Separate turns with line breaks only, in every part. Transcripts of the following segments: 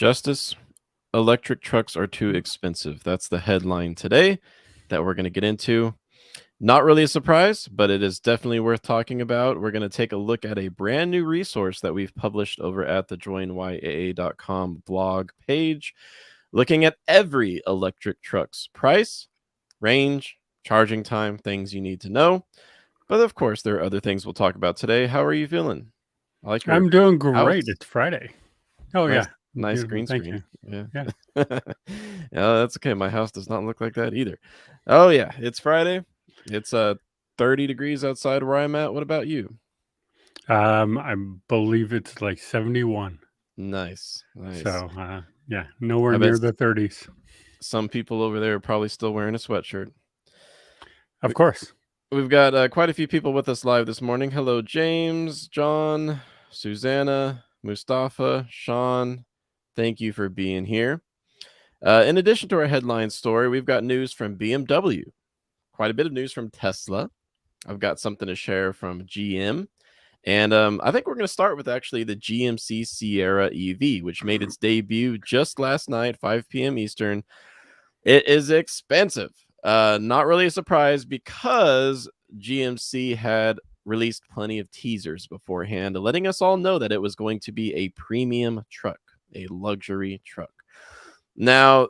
Justice, electric trucks are too expensive. That's the headline today that we're going to get into. Not really a surprise, but it is definitely worth talking about. We're going to take a look at a brand new resource that we've published over at the joinyaa.com blog page, looking at every electric truck's price, range, charging time, things you need to know. But of course, there are other things we'll talk about today. How are you feeling? I like your
I'm doing great.
house.
It's Friday. Oh
Nice,
yeah,
nice
beautiful.
green
Thank
screen.
you.
Yeah.
Yeah.
Yeah, that's okay. My house does not look like that either. Oh yeah, it's Friday. It's 30 degrees outside where I'm at. What about you?
I believe it's like 71.
Nice, nice.
So yeah, nowhere
I bet
near the 30s.
some people over there are probably still wearing a sweatshirt.
Of
We,
course.
we've got quite a few people with us live this morning. Hello, James, John, Susanna, Mustafa, Sean. Thank you for being here. In addition to our headline story, we've got news from BMW, quite a bit of news from Tesla. I've got something to share from GM. And I think we're going to start with actually the GMC Sierra EV, which made its debut just last night, 5 p.m. Eastern. It is expensive. Not really a surprise because GMC had released plenty of teasers beforehand, letting us all know that it was going to be a premium truck, a luxury truck. Now,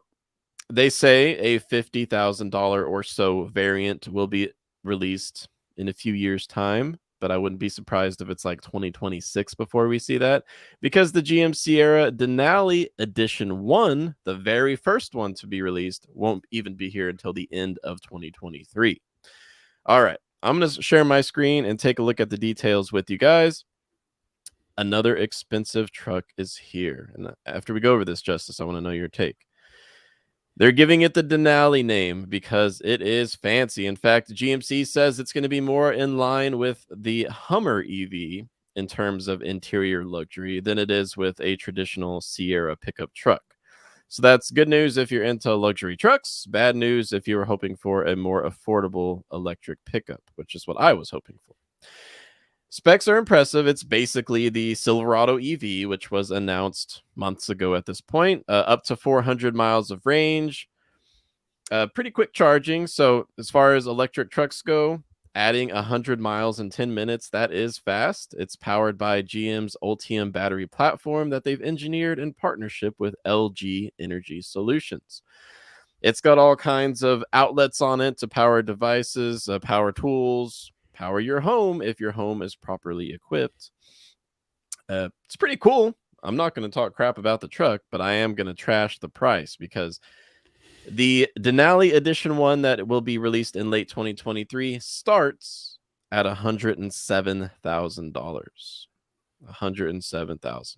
they say a $50,000 or so variant will be released in a few years' time, but I wouldn't be surprised if it's like 2026 before we see that, because the GM Sierra Denali Edition 1, the very first one to be released, won't even be here until the end of 2023. All right, I'm going to share my screen and take a look at the details with you guys. Another expensive truck is here. And after we go over this, Justice, I want to know your take. They're giving it the Denali name because it is fancy. In fact, GMC says it's going to be more in line with the Hummer EV in terms of interior luxury than it is with a traditional Sierra pickup truck. So that's good news if you're into luxury trucks. Bad news if you were hoping for a more affordable electric pickup, which is what I was hoping for. Specs are impressive. It's basically the Silverado EV, which was announced months ago at this point. Up to 400 miles of range. Pretty quick charging. So as far as electric trucks go, adding 100 miles in 10 minutes, that is fast. It's powered by GM's Ultium battery platform that they've engineered in partnership with LG Energy Solutions. It's got all kinds of outlets on it to power devices, power tools, power your home if your home is properly equipped. It's pretty cool. I'm not going to talk crap about the truck, but I am going to trash the price because the Denali Edition 1 that will be released in late 2023 starts at $107,000. $107,000.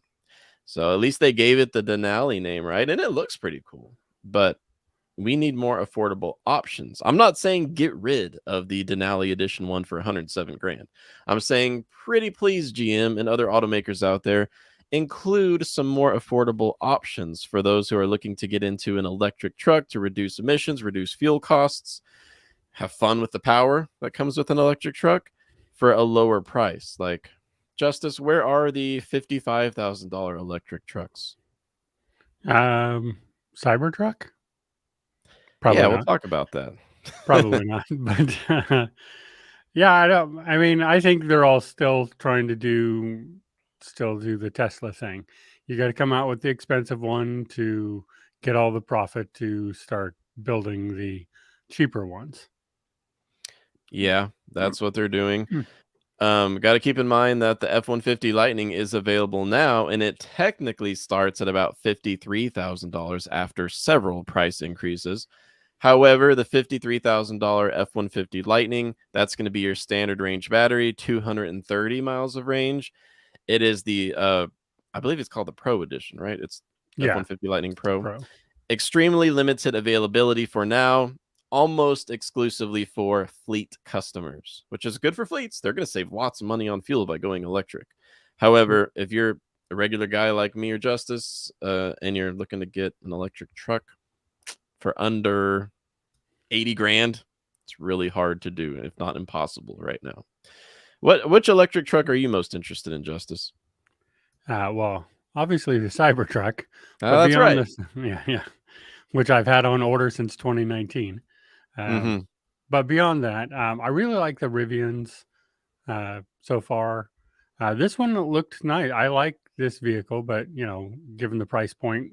So at least they gave it the Denali name, right? And it looks pretty cool. But we need more affordable options. I'm not saying get rid of the Denali Edition 1 for 107 grand. I'm saying pretty please, GM and other automakers out there, include some more affordable options for those who are looking to get into an electric truck to reduce emissions, reduce fuel costs, have fun with the power that comes with an electric truck for a lower price. Like, Justice, where are the $55,000 electric trucks?
Cybertruck?
Yeah,
Probably
we'll
not.
talk about that.
Probably not. But yeah, I don't. I mean, I think they're all still trying to do the Tesla thing. You got to come out with the expensive one to get all the profit to start building the cheaper ones.
Yeah, that's what they're doing.
Mm.
Got to keep in mind that the F-150 Lightning is available now, and it technically starts at about $53,000 after several price increases. However, the $53,000 F-150 Lightning, that's going to be your standard range battery, 230 miles of range. It is the, I believe it's called the Pro Edition, right? It's
Yeah,
F-150 Lightning Pro.
Pro.
Extremely limited availability for now, almost exclusively for fleet customers, which is good for fleets. They're going to save lots of money on fuel by going electric. However, if you're a regular guy like me or Justice, and you're looking to get an electric truck for under 80 grand, it's really hard to do, if not impossible right now. Which electric truck are you most interested in, Justice?
Well, obviously the Cybertruck, but
That's
beyond
right.
this, yeah, which I've had on order since 2019.
Mm-hmm.
But beyond that, I really like the Rivians so far. This one looked nice. I like this vehicle, but given the price point,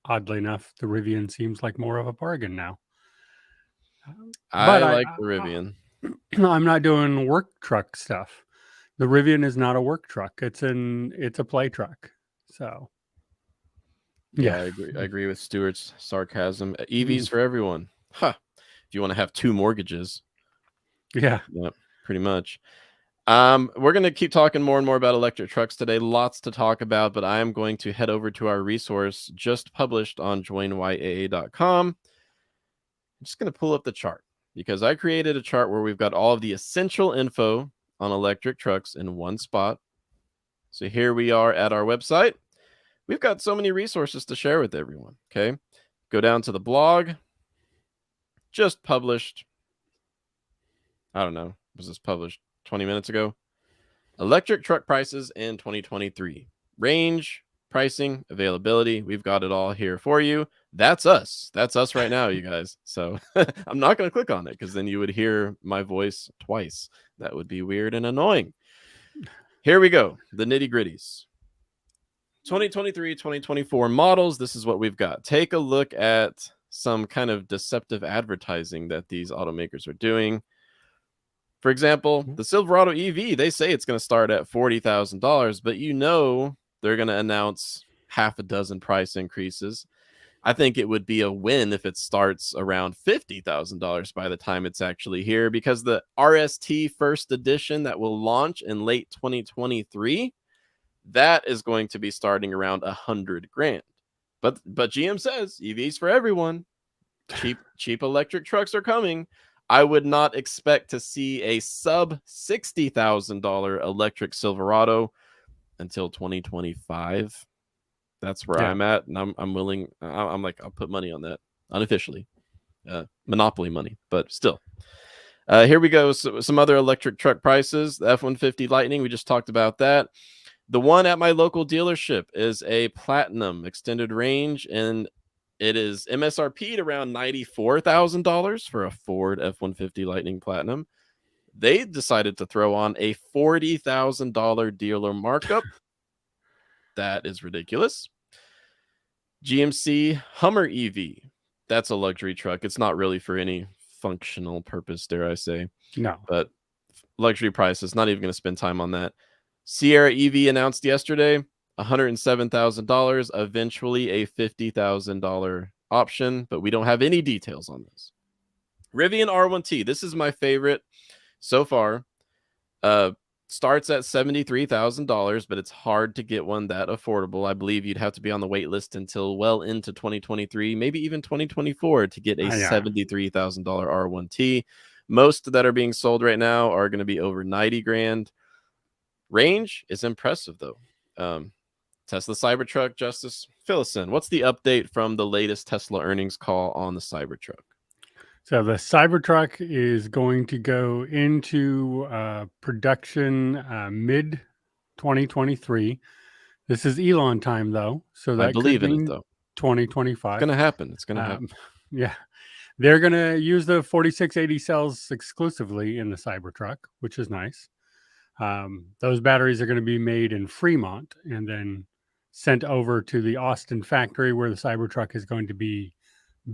oddly enough, the Rivian seems like more of a bargain now. But
I like the Rivian.
I'm not doing work truck stuff. The Rivian is not a work truck. It's a play truck. So
Yeah,
yeah,
I agree. I agree with Stuart's sarcasm. EVs
Mm,
for everyone. Huh. If you want to have 2 mortgages.
yeah.
Yep, pretty much. We're going to keep talking more and more about electric trucks today. Lots to talk about, but I am going to head over to our resource just published on joinyaa.com. I'm just going to pull up the chart because I created a chart where we've got all of the essential info on electric trucks in one spot. So here we are at our website. We've got so many resources to share with everyone. Okay. Go down to the blog. Just published. I don't know. Was this published 20 minutes ago? Electric truck prices in 2023. Range, pricing, availability. We've got it all here for you. That's us. That's us right now, you guys. So I'm not going to click on it because then you would hear my voice twice. That would be weird and annoying. Here we go. The nitty gritties. 2023, 2024 models. This is what we've got. Take a look at some kind of deceptive advertising that these automakers are doing. For example, the Silverado EV, they say it's going to start at $40,000, but they're going to announce half a dozen price increases. I think it would be a win if it starts around $50,000 by the time it's actually here, because the RST first edition that will launch in late 2023, that is going to be starting around $100,000. But GM says EVs for everyone. Cheap electric trucks are coming. I would not expect to see a sub $60,000 electric Silverado until 2025. That's where
Yeah.
I'm at, and I'm willing. I'm like, I'll put money on that unofficially, monopoly money, but still. Here we go. So, some other electric truck prices. The F-150 Lightning, we just talked about that. The one at my local dealership is a Platinum extended range, and it is MSRP'd around $94,000 for a Ford F-150 Lightning Platinum. They decided to throw on a $40,000 dealer markup. That is ridiculous. GMC Hummer EV. That's a luxury truck. It's not really for any functional purpose, dare I say.
No.
But luxury prices, not even going to spend time on that. Sierra EV announced yesterday $107,000, eventually a $50,000 option, but we don't have any details on this. Rivian R1T, this is my favorite so far. Starts at $73,000, but it's hard to get one that affordable. I believe you'd have to be on the wait list until well into 2023, maybe even 2024 to get a
Yeah.
$73,000 R1T. Most that are being sold right now are going to be over $90,000. Range is impressive though. Tesla Cybertruck, Justice, fill us in. What's the update from the latest Tesla earnings call on the Cybertruck?
So the Cybertruck is going to go into production mid 2023. This is Elon time though, so
I
that could
believe in it
mean
though. It's
2025.
going to happen. It's going to happen.
Yeah, they're going to use the 4680 cells exclusively in the Cybertruck, which is nice. Those batteries are going to be made in Fremont and then sent over to the Austin factory where the Cybertruck is going to be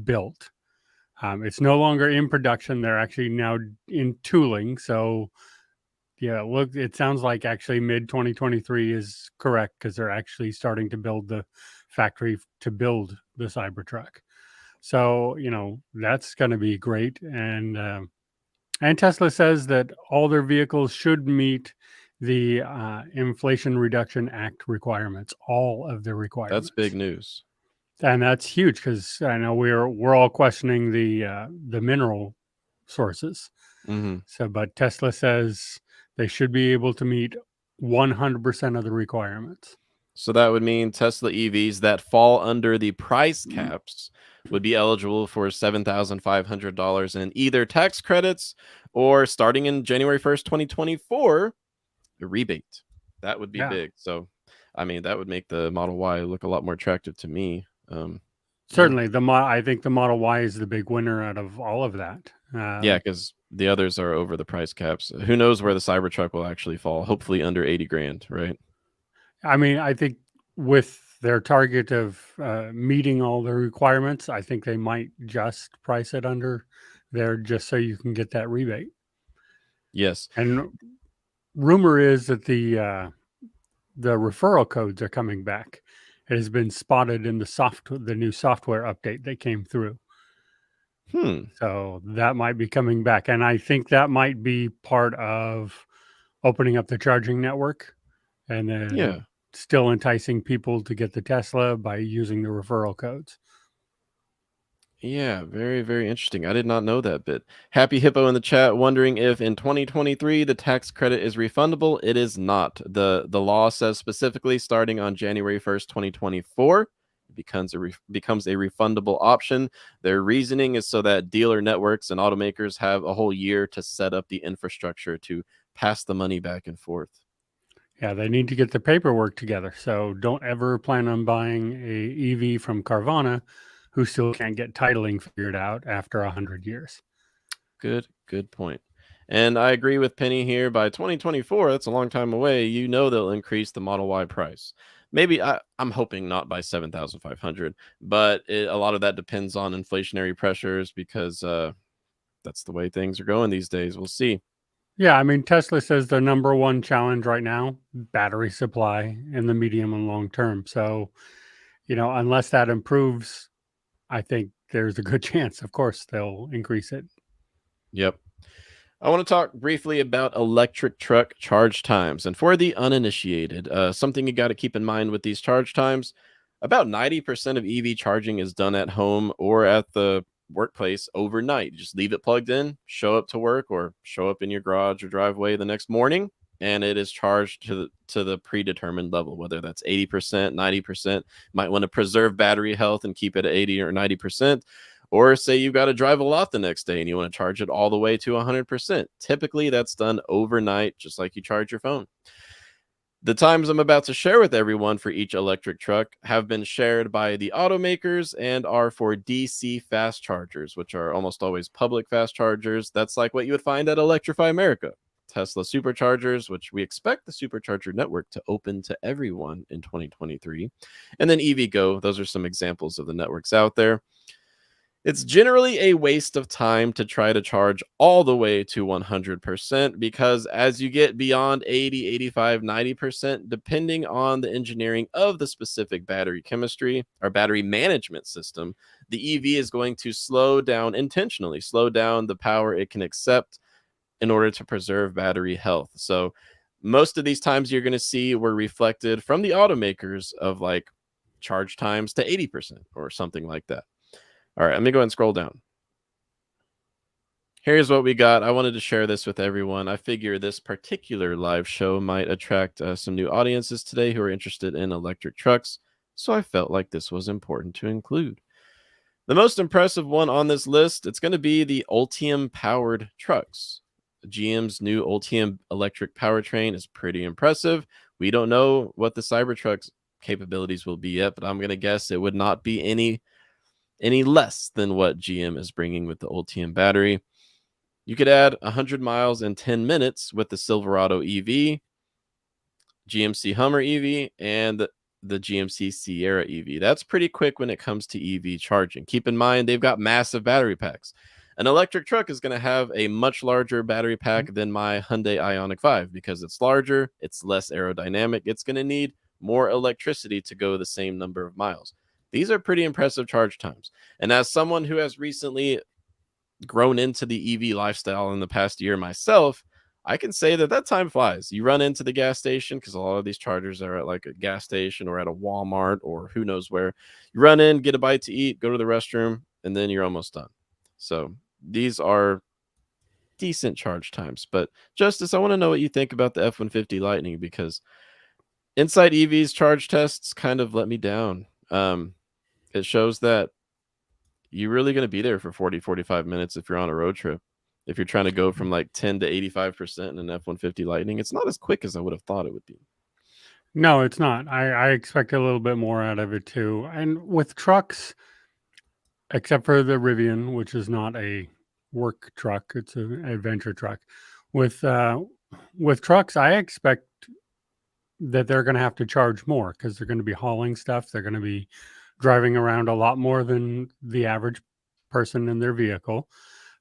built. It's no longer in production. They're actually now in tooling. So, yeah, look, it sounds like actually mid 2023 is correct because they're actually starting to build the factory to build the Cybertruck. So, that's going to be great. And Tesla says that all their vehicles should meet the Inflation Reduction Act requirements, all of the requirements.
That's big news.
And that's huge because I know we're all questioning the mineral sources.
Mm-hmm.
So, but Tesla says they should be able to meet 100% of the requirements.
So that would mean Tesla EVs that fall under the price caps would be eligible for $7,500 in either tax credits or, starting in January 1st, 2024, a rebate. That would be big. So I mean, that would make the Model Y look a lot more attractive to me. Yeah.
Certainly, I think the Model Y is the big winner out of all of that.
Yeah, because the others are over the price caps. Who knows where the Cybertruck will actually fall? Hopefully under 80 grand, right?
I mean, I think with their target of meeting all the requirements, I think they might just price it under there just so you can get that rebate.
Yes.
And rumor is that the referral codes are coming back. It has been spotted in the new software update that came through.
Hmm.
So that might be coming back, and I think that might be part of opening up the charging network, and then
Yeah.
still enticing people to get the Tesla by using the referral codes.
Yeah, very, very interesting. I did not know that bit. Happy Hippo in the chat wondering if in 2023 the tax credit is refundable. It is not. The law says specifically starting on January 1st, 2024, it becomes a refundable option. Their reasoning is so that dealer networks and automakers have a whole year to set up the infrastructure to pass the money back and forth.
Yeah, they need to get the paperwork together. So don't ever plan on buying a EV from Carvana who still can't get titling figured out after 100 years.
Good point. And I agree with Penny here. By 2024, that's a long time away. You know they'll increase the Model Y price. Maybe I'm hoping not by 7,500, but a lot of that depends on inflationary pressures because that's the way things are going these days. We'll see.
Yeah, I mean, Tesla says their number one challenge right now, battery supply in the medium and long term. So, unless that improves, I think there's a good chance, of course, they'll increase it.
Yep. I want to talk briefly about electric truck charge times. And for the uninitiated, something you got to keep in mind with these charge times, about 90% of EV charging is done at home or at the workplace overnight. You just leave it plugged in, show up to work, or show up in your garage or driveway the next morning, and it is charged to the predetermined level, whether that's 80%, 90%. Might want to preserve battery health and keep it at 80 or 90%. Or say you've got to drive a lot the next day and you want to charge it all the way to 100%. Typically, that's done overnight, just like you charge your phone. The times I'm about to share with everyone for each electric truck have been shared by the automakers and are for DC fast chargers, which are almost always public fast chargers. That's like what you would find at Electrify America. Tesla superchargers, which we expect the supercharger network to open to everyone in 2023. And then EVgo, those are some examples of the networks out there. It's generally a waste of time to try to charge all the way to 100% because as you get beyond 80, 85, 90%, depending on the engineering of the specific battery chemistry or battery management system, the EV is going to intentionally slow down the power it can accept in order to preserve battery health. So most of these times you're going to see were reflected from the automakers of like charge times to 80% or something like that. All right, let me go ahead and scroll down. Here's what we got. I wanted to share this with everyone. I figure this particular live show might attract some new audiences today who are interested in electric trucks, so I felt like this was important to include. The most impressive one on this list, it's going to be the Ultium-powered trucks. GM's new Ultium electric powertrain is pretty impressive. We don't know what the Cybertruck's capabilities will be yet, but I'm going to guess it would not be any less than what GM is bringing with the Ultium battery. You could add 100 miles in 10 minutes with the Silverado EV, GMC Hummer EV, and the GMC Sierra EV. That's pretty quick when it comes to EV charging. Keep in mind, they've got massive battery packs. An electric truck is going to have a much larger battery pack than my Hyundai Ioniq 5 because it's larger, it's less aerodynamic, it's going to need more electricity to go the same number of miles. These are pretty impressive charge times. And as someone who has recently grown into the EV lifestyle in the past year myself, I can say that time flies. You run into the gas station because a lot of these chargers are at like a gas station or at a Walmart or who knows where. You run in, get a bite to eat, go to the restroom, and then you're almost done. So these are decent charge times. But Justice, I want to know what you think about the F-150 Lightning because Inside EV's charge tests kind of let me down. It shows that you're really going to be there for 40, 45 minutes if you're on a road trip. If you're trying to go from like 10 to 85% in an F-150 Lightning, it's not as quick as I would have thought it would be.
No, it's not. I expect a little bit more out of it too. And with trucks, except for the Rivian, which is not a work truck, it's an adventure truck. With with trucks, I expect that they're going to have to charge more because they're going to be hauling stuff. They're going to be driving around a lot more than the average person in their vehicle.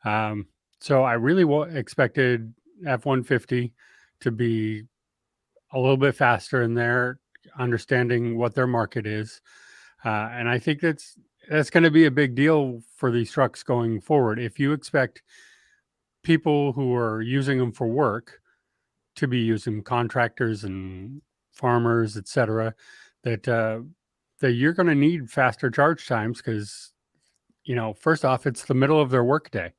Um, so I really expected F-150 to be a little bit faster in there, understanding what their market is, and I think that's going to be a big deal for these trucks going forward. If you expect people who are using them for work to be using contractors and farmers, etc., that that you're going to need faster charge times because first off, it's the middle of their workday,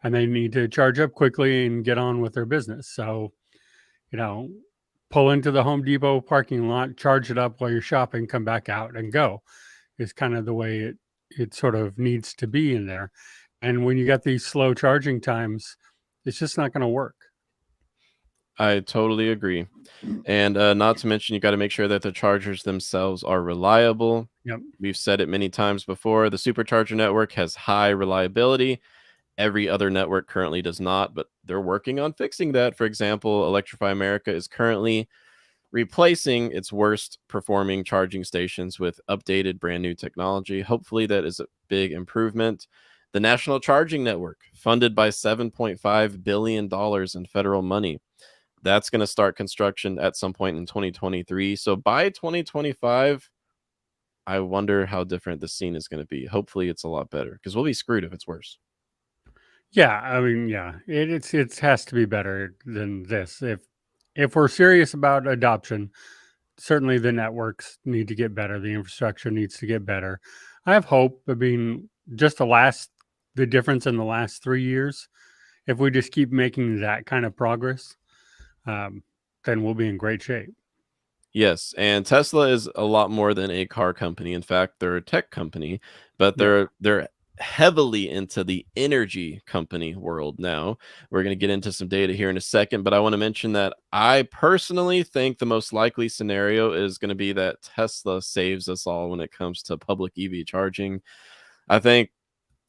and they need to charge up quickly and get on with their business. So you know, pull into the Home Depot parking lot, charge it up while you're shopping, come back out and go is kind of the way it sort of needs to be in there. And when you got these slow charging times, it's just not going to work.
I totally agree. And not to mention, you got to make sure that the chargers themselves are reliable.
Yep.
We've said it many times before. The supercharger network has high reliability. Every other network currently does not, but they're working on fixing that. For example, Electrify America is currently replacing its worst performing charging stations with updated brand new technology. Hopefully, that is a big improvement. The National Charging Network, funded by $7.5 billion in federal money, that's going to start construction at some point in 2023. So by 2025, I wonder how different the scene is going to be. Hopefully, it's a lot better because we'll be screwed if it's worse.
Yeah, I mean, yeah, it has to be better than this. If we're serious about adoption, certainly the networks need to get better. The infrastructure needs to get better. I have hope. I mean, just the difference in the last 3 years, if we just keep making that kind of progress, um, then we'll be in great shape.
Yes, and Tesla is a lot more than a car company. In fact, they're a tech company, but
Yeah.
they're heavily into the energy company world now. We're going to get into some data here in a second, but I want to mention that I personally think the most likely scenario is going to be that Tesla saves us all when it comes to public EV charging. I think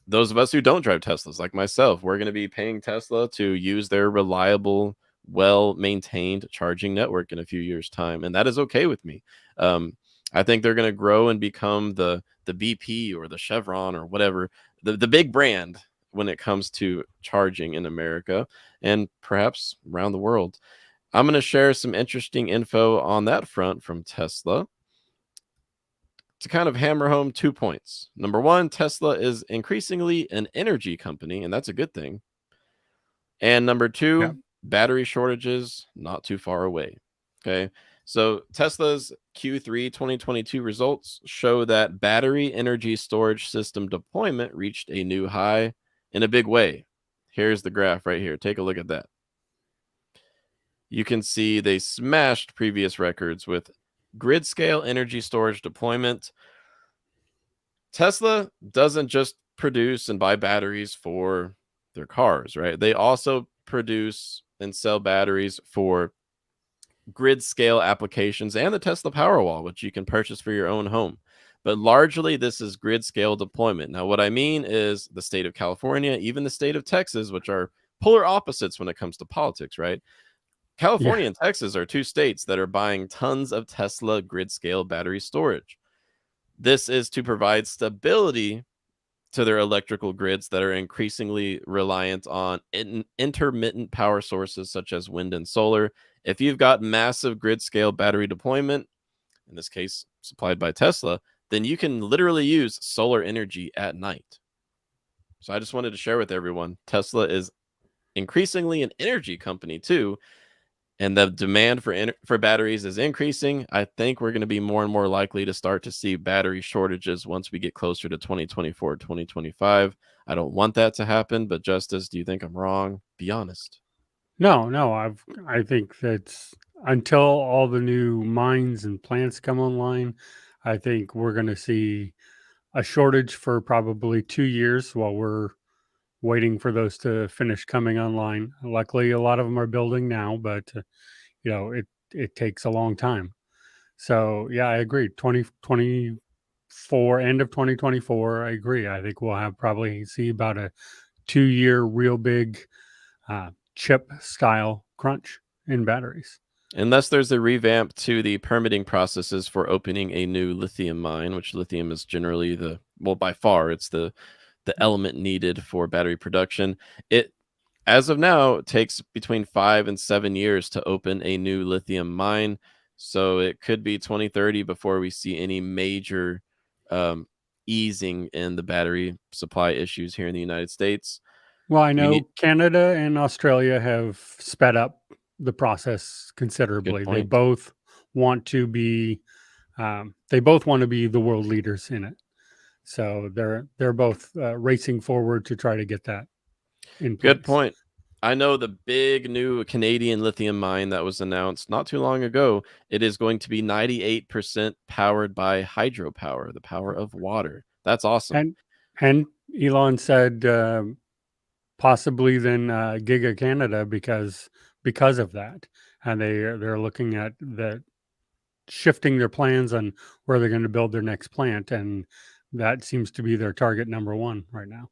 those of us who don't drive Teslas, like myself, we're going to be paying Tesla to use their reliable, well maintained charging network in a few years' time. And that is okay with me. Um, I think they're going to grow and become the BP or the Chevron or whatever, the big brand when it comes to charging in America and perhaps around the world. I'm going to share some interesting info on that front from Tesla to kind of hammer home 2 points. Number one, Tesla is increasingly an energy company, and that's a good thing. And number
Yeah.
two, battery shortages not too far away. Okay. So Tesla's Q3 2022 results show that battery energy storage system deployment reached a new high in a big way. Here's the graph right here. Take a look at that. You can see they smashed previous records with grid scale energy storage deployment. Tesla doesn't just produce and buy batteries for their cars, right? They also produce and sell batteries for grid scale applications and the Tesla Powerwall, which you can purchase for your own home. But largely, this is grid scale deployment. Now, what I mean is the state of California, even the state of Texas, which are polar opposites when it comes to politics, right?
Yeah.
California and Texas are two states that are buying tons of Tesla grid scale battery storage. This is to provide stability to their electrical grids that are increasingly reliant on intermittent power sources such as wind and solar. If you've got massive grid scale battery deployment, in this case supplied by Tesla, then you can literally use solar energy at night. So I just wanted to share with everyone Tesla is increasingly an energy company too, and the demand for batteries is increasing. I think we're going to be more and more likely to start to see battery shortages once we get closer to 2024, 2025. I don't want that to happen, but Justice, do you think I'm wrong? Be honest.
No, no, I think that's until all the new mines and plants come online, I think we're going to see a shortage for probably 2 years while we're waiting for those to finish coming online. Luckily, a lot of them are building now, but it takes a long time. So yeah, I agree. 2024, end of 2024, I agree. I think we'll have probably see about a 2 year real big chip style crunch in batteries.
Unless there's a revamp to the permitting processes for opening a new lithium mine, which lithium is generally by far, it's the element needed for battery production. It As of now, it takes between 5 and 7 years to open a new lithium mine, so it could be 2030 before we see any major um, easing in the battery supply issues here in the United States.
Well, I
We need
know Canada and Australia have sped up the process
Good
considerably.
point.
Want to be they both want to be the world leaders in it. So they're both racing forward to try to get that in
Good
place.
point. I know the big new Canadian lithium mine that was announced not too long ago. It is going to be 98% powered by hydropower, the power of water. That's awesome.
And and Elon said possibly then Giga Canada because of that, and they're looking at the shifting their plans on where they're going to build their next plant, and that seems to be their target number one right now.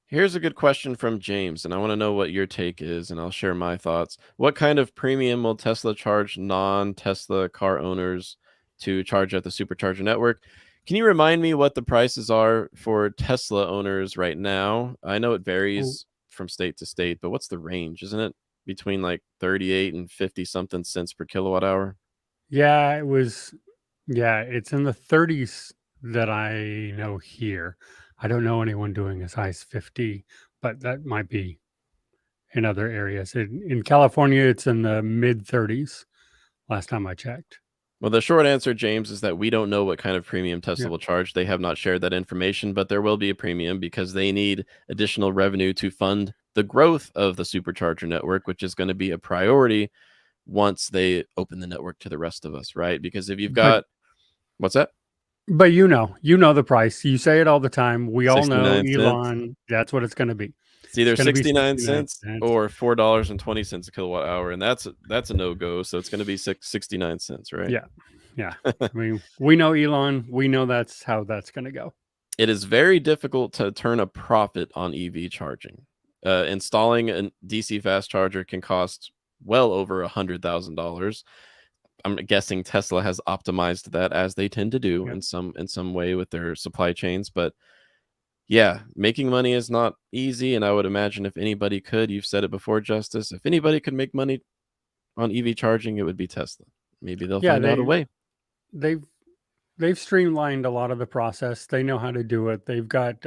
Here's a good question from James, and I want to know what your take is, and I'll share my thoughts. What kind of premium will Tesla charge non Tesla car owners to charge at the supercharger network? Can you remind me what the prices are for Tesla owners right now? I know it
Oh,
varies from state to state, but what's the range? Isn't it between like 38 and 50 something cents per kilowatt hour?
yeah, it was. Yeah, it's in the 30s that I know here. I don't know anyone doing as high as 50, but that might be in other areas. In California, it's in the mid 30s. Last time I checked.
Well, the short answer, James, is that we don't know what kind of premium Tesla
Yeah.
will charge. They have not shared that information, but there will be a premium because they need additional revenue to fund the growth of the supercharger network, which is going to be a priority once they open the network to the rest of us, right? Because if you've
But
got what's that?
but you know the price. You say it all the time. We all know
69 cents.
Elon. That's what it's going to be.
It's
It's
either
going to be
69
69
cents
cents.
or $4.20 a kilowatt hour, and that's a no-go, so it's going to be 69 cents, right?
Yeah. Yeah. I mean, we know Elon. We know that's how that's going to go.
It is very difficult to turn a profit on EV charging. Installing a DC fast charger can cost well over $100,000. I'm guessing Tesla has optimized that as they tend to do
Yeah.
in some way with their supply chains. But yeah, making money is not easy, and I would imagine if anybody could, you've said it before, Justice, if anybody could make money on EV charging, it would be Tesla. Maybe they'll
Yeah.
find out a way.
They've they've streamlined a lot of the process. They know how to do it. They've got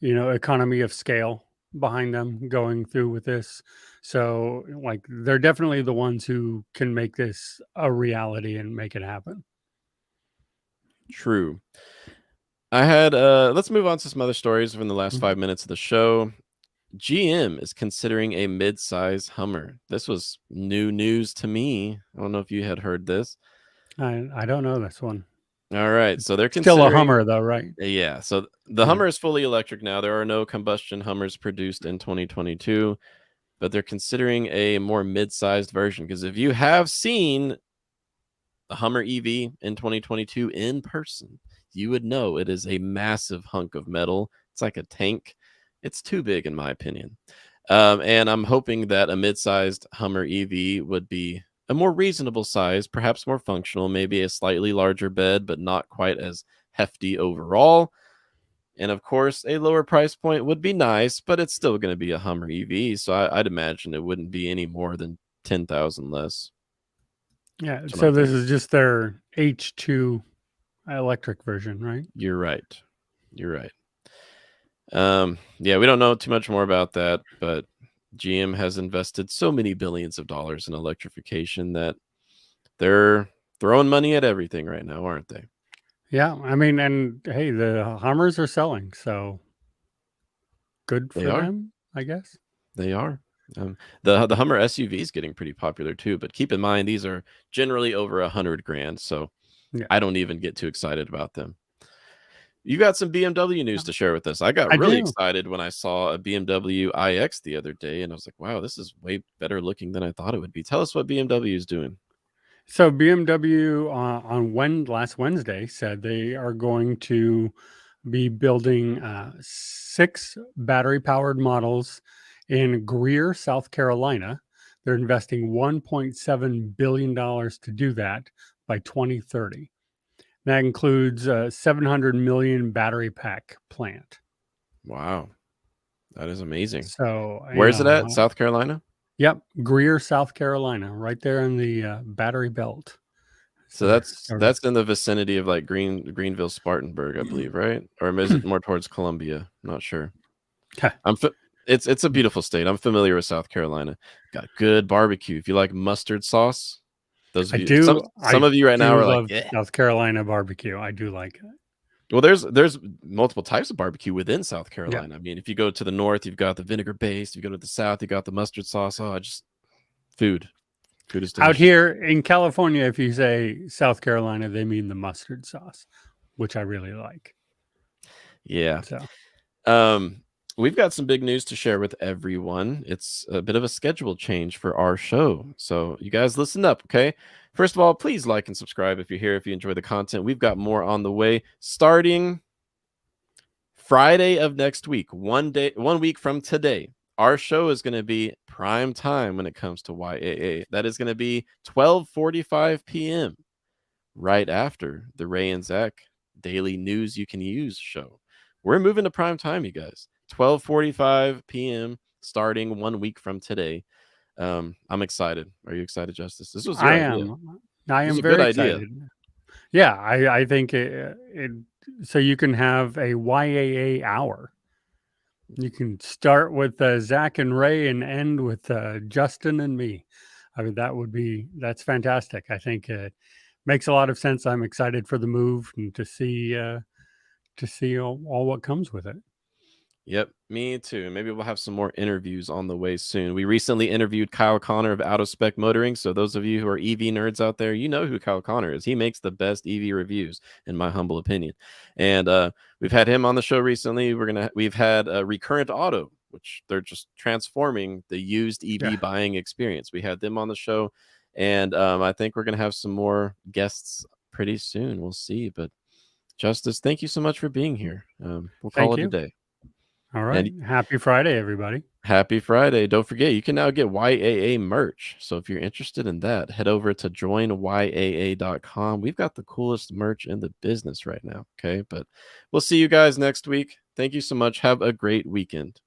economy of scale behind them going through with this. So like they're definitely the ones who can make this a reality and make it happen.
True. Let's move on to some other stories from the last
Mhm.
5 minutes of the show. GM is considering a mid-size Hummer. This was new news to me. I don't know if you had heard this.
I don't know this one.
All right, so they're
Still a
considering
Hummer though, right?
yeah, so the
Yeah.
Hummer is fully electric now. There are no combustion Hummers produced in 2022, but they're considering a more mid-sized version because if you have seen the Hummer EV in 2022 in person, you would know it is a massive hunk of metal. It's like a tank. It's too big, in my opinion. And I'm hoping that a mid-sized Hummer EV would be a more reasonable size, perhaps more functional, maybe a slightly larger bed, but not quite as hefty overall. And of course, a lower price point would be nice, but it's still going to be a Hummer EV, so I'd imagine it wouldn't be any more than 10,000 less.
Yeah.
That's what
So
I'm
this
thinking.
is just their H2 electric version, right?
You're right. You're right. Yeah, we don't know too much more about that, but GM has invested so many billions of dollars in electrification that they're throwing money at everything right now, aren't they?
Yeah. I mean, and hey, the Hummers are selling, so good
They
for
are.
them, I guess.
They are. The Hummer SUV is getting pretty popular too, but keep in mind these are generally over 100 grand, so
Yeah.
I don't even get too excited about them. You got some BMW news to share with us. I got
I
really
do.
excited when I saw a BMW iX the other day, and I was like, "Wow, this is way better looking than I thought it would be." Tell us what BMW is doing.
So BMW last Wednesday said they are going to be building 6 battery powered models in Greer, South Carolina. They're investing $1.7 billion to do that by 2030. That includes a 700 million battery pack plant.
Wow, that is amazing.
So,
Where's it at? South Carolina?
yep, Greer, South Carolina, right there in the battery belt.
So
They're
that's in the vicinity of like Greenville, Spartanburg, I believe, right? Or is it more towards Columbia? I'm not sure. I'm it's a beautiful state. I'm familiar with South Carolina. Got good barbecue. If you like mustard sauce, those of
I
you some
do.
some
I
of you right now
do
are like,
love
yeah.
South Carolina barbecue. I do like it.
Well, there's multiple types of barbecue within South
Yeah.
Carolina. I mean, if you go to the north, you've got the vinegar based. If you go to the south, you got the mustard sauce. Oh, just food. Food is
Out
delicious.
here in California, if you say South Carolina, they mean the mustard sauce, which I really like.
Yeah.
So
We've got some big news to share with everyone. It's a bit of a schedule change for our show. So you guys listen up, okay? First of all, please like and subscribe if you're here, if you enjoy the content. We've got more on the way starting Friday of next week, 1 week from today. Our show is going to be prime time when it comes to YAA. That is going to be 12:45 p.m. right after the Ray and Zach Daily News You Can Use show. We're moving to prime time, you guys. 12:45 p.m. starting 1 week from today. I'm excited. Are you excited, Justice? This was your
I
idea.
am. I
This was
am
a good
very
idea.
excited. Yeah, I think it. So you can have a YAA hour. You can start with Zach and Ray and end with Justin and me. I mean, that's fantastic. I think it makes a lot of sense. I'm excited for the move and to see all what comes with it.
Yep, me too. Maybe we'll have some more interviews on the way soon. We recently interviewed Kyle Connor of Out of Spec Motoring. So those of you who are EV nerds out there, you know who Kyle Connor is. He makes the best EV reviews, in my humble opinion. And we've had him on the show recently. We've had Recurrent Auto, which they're just transforming the used EV
Yeah.
buying experience. We had them on the show, and I think we're gonna have some more guests pretty soon. We'll see. But Justice, thank you so much for being here. We'll call
Thank
it a
you.
day.
All right.
And
Happy Friday, everybody.
happy Friday. Don't forget, you can now get YAA merch. So if you're interested in that, head over to joinyaa.com. We've got the coolest merch in the business right now. Okay. But we'll see you guys next week. Thank you so much. Have a great weekend.